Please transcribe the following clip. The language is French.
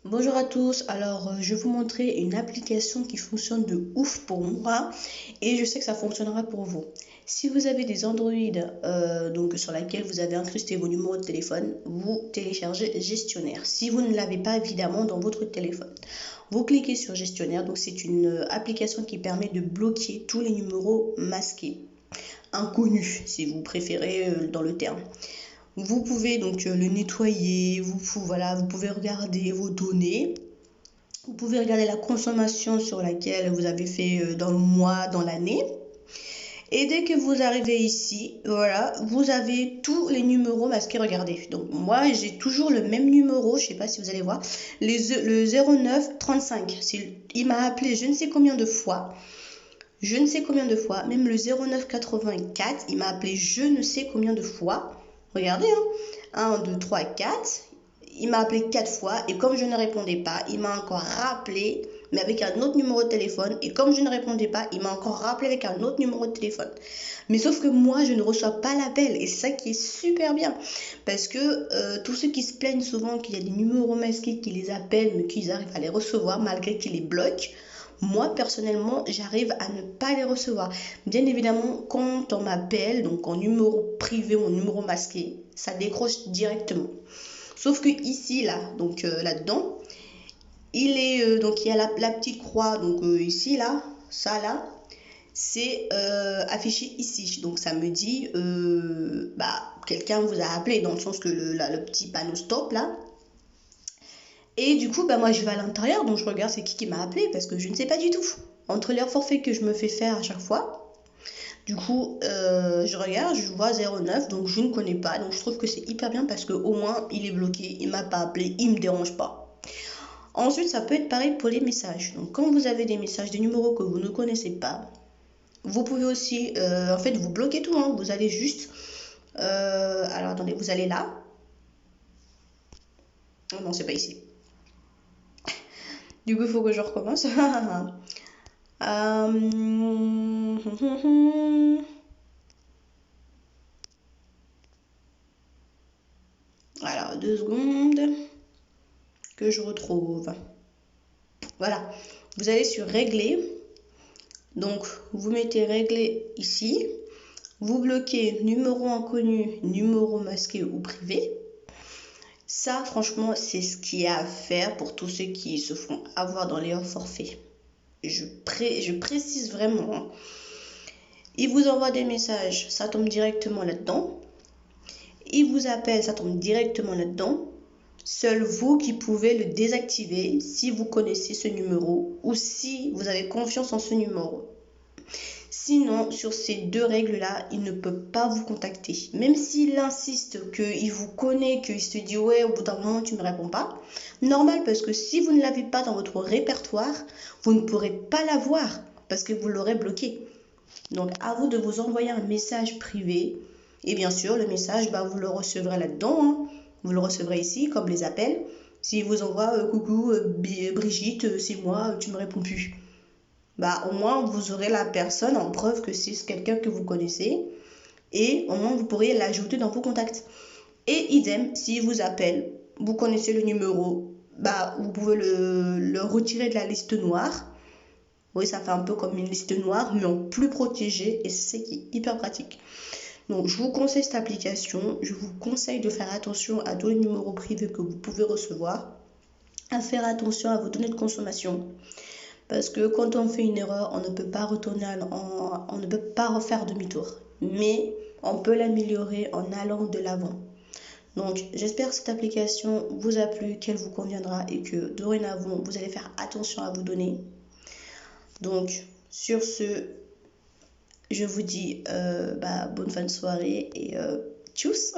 Bonjour à tous, je vais vous montrer une application qui fonctionne de ouf pour moi et je sais que ça fonctionnera pour vous. Si vous avez des Android sur laquelle vous avez incrusté vos numéros de téléphone, vous téléchargez Gestionnaire. Si vous ne l'avez pas évidemment dans votre téléphone, vous cliquez sur Gestionnaire. Donc c'est une application qui permet de bloquer tous les numéros masqués, inconnus si vous préférez dans le terme. Vous pouvez donc le nettoyer, vous pouvez regarder vos données, vous pouvez regarder la consommation sur laquelle vous avez fait dans le mois, dans l'année. Et dès que vous arrivez ici, voilà, vous avez tous les numéros masqués, regardez. Donc moi, j'ai toujours le même numéro, je ne sais pas si vous allez voir, le 0935. Il m'a appelé je ne sais combien de fois. Même le 0984, il m'a appelé je ne sais combien de fois. Regardez, 1, 2, 3, 4. Il m'a appelé 4 fois et comme je ne répondais pas, il m'a encore rappelé, mais avec un autre numéro de téléphone. Et comme je ne répondais pas, il m'a encore rappelé avec un autre numéro de téléphone. Mais sauf que moi, je ne reçois pas l'appel et c'est ça qui est super bien. Parce que tous ceux qui se plaignent souvent qu'il y a des numéros masqués qui les appellent, mais qu'ils arrivent à les recevoir malgré qu'ils les bloquent, moi, personnellement, j'arrive à ne pas les recevoir. Bien évidemment, quand on m'appelle, donc en numéro privé ou en numéro masqué, ça décroche directement. Sauf que ici, là, donc là-dedans, il y a la petite croix, donc ici, là, ça, là, c'est affiché ici. Donc ça me dit, quelqu'un vous a appelé, dans le sens que le petit panneau stop, là. Et du coup, moi je vais à l'intérieur, donc je regarde c'est qui m'a appelé parce que je ne sais pas du tout. Entre les forfaits que je me fais faire à chaque fois, du coup, je regarde, je vois 09, donc je ne connais pas. Donc je trouve que c'est hyper bien parce qu'au moins il est bloqué, il m'a pas appelé, il me dérange pas. Ensuite, ça peut être pareil pour les messages. Donc quand vous avez des messages, des numéros que vous ne connaissez pas, vous pouvez aussi, vous bloquez tout, hein. Vous allez juste, alors attendez, vous allez là. Oh non, c'est pas ici. Du coup, il faut que je recommence. Alors, 2 secondes que je retrouve. Voilà, vous allez sur régler. Donc, vous mettez régler ici. Vous bloquez numéro inconnu, numéro masqué ou privé. Ça, franchement, c'est ce qu'il y a à faire pour tous ceux qui se font avoir dans les hors forfaits. Je précise vraiment, hein. Il vous envoie des messages, ça tombe directement là-dedans. Il vous appelle, ça tombe directement là-dedans. Seul vous qui pouvez le désactiver si vous connaissez ce numéro ou si vous avez confiance en ce numéro. Sinon, sur ces 2 règles-là, il ne peut pas vous contacter. Même s'il insiste, qu'il vous connaît, qu'il se dit « ouais, au bout d'un moment, tu ne me réponds pas », normal, parce que si vous ne l'avez pas dans votre répertoire, vous ne pourrez pas l'avoir parce que vous l'aurez bloqué. Donc, à vous de vous envoyer un message privé. Et bien sûr, le message, vous le recevrez là-dedans, hein. Vous le recevrez ici, comme les appels. S'il vous envoie « coucou, Brigitte, c'est moi, tu me réponds plus ». Au moins, vous aurez la personne en preuve que c'est quelqu'un que vous connaissez. Et au moins, vous pourriez l'ajouter dans vos contacts. Et idem, s'il vous appelle, vous connaissez le numéro, vous pouvez le retirer de la liste noire. Oui, ça fait un peu comme une liste noire, mais en plus protégé. Et c'est ce qui est hyper pratique. Donc, je vous conseille cette application. Je vous conseille de faire attention à tous les numéros privés que vous pouvez recevoir. À faire attention à vos données de consommation. Parce que quand on fait une erreur, on ne peut pas retourner, on ne peut pas refaire demi-tour. Mais on peut l'améliorer en allant de l'avant. Donc, j'espère que cette application vous a plu, qu'elle vous conviendra et que dorénavant, vous allez faire attention à vos données. Donc, sur ce, je vous dis bonne fin de soirée et tchuss.